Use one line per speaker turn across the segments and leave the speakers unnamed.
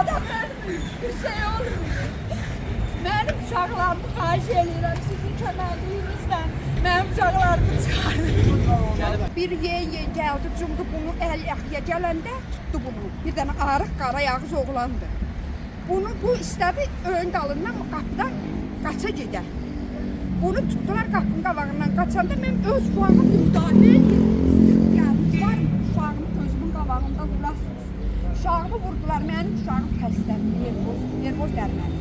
adamlar bir şey olmuyor. Benim uşaqlarımı xahiş edirəm sizin köməkliğinizlə. Mənim uşaqlarımı çıxarın. Bir yeğen gəldi, cumdu bunu yaxıya gələndə tutdu bunu. Bir dənə arıq qara yağız oğlandı. Bunu bu istədi ön dalından qapıdan qaça gedə. Bunu tutdular qapının qabağından qaçanda mən öz uşağımı müdafiə edirəm. Yəni var mı uşağımı gözümün qabağında vurasınız. Uşağımı vurdular, mənim uşağım xəstədir, nervoz dərmanı.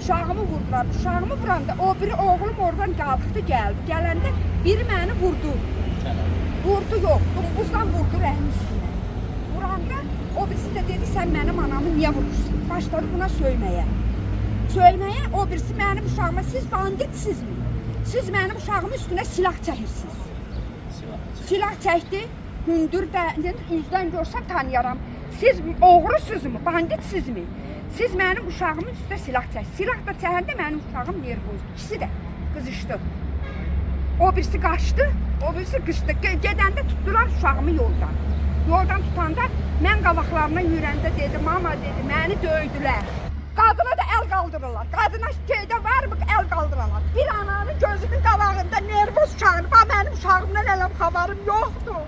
Uşağımı vurdular. Uşağımı vuranda o biri oğlum oradan qalxdı, gəldi. Gələndə biri məni vurdu. Vurdu yox, domuzdan vurdu rəhim üstünə. Vuranda o birisi də dedi, sən mənim anamı niyə vurursun? Başladı buna söyməyə. Söyməyə o birisi mənim uşağıma, siz banditsizmi? Siz mənim uşağımın üstünə silah çəkirsiniz. Silah çəkdi, hündür üzdən görsəm tanıyaram. Siz oğrusuzmu, banditsizmi? Siz mənim uşağımın üstünə silah çəkirsiniz. Silah da çəkəndə mənim uşağım nervozdur. İkisi də qızışdı. O birisi qaçdı, o birisi qışdı. Gedəndə tutdular uşağımı yoldan. Yoldan tutanda mən qabaqlarına yürəndə dedi, mama dedi, məni döydülər. Qadına da əl qaldırırlar. Qadına şeydə var mı əl qaldırırlar. Bir ananın gözünün qabağında nervoz uşağını, mənim uşağımdan ələm xəbərim yoxdur.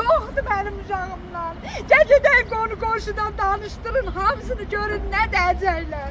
Yoxdur mənim uşağımdan. Gedək qonu qonşudan danışdırın, hamısını görün nə deyəcəklər.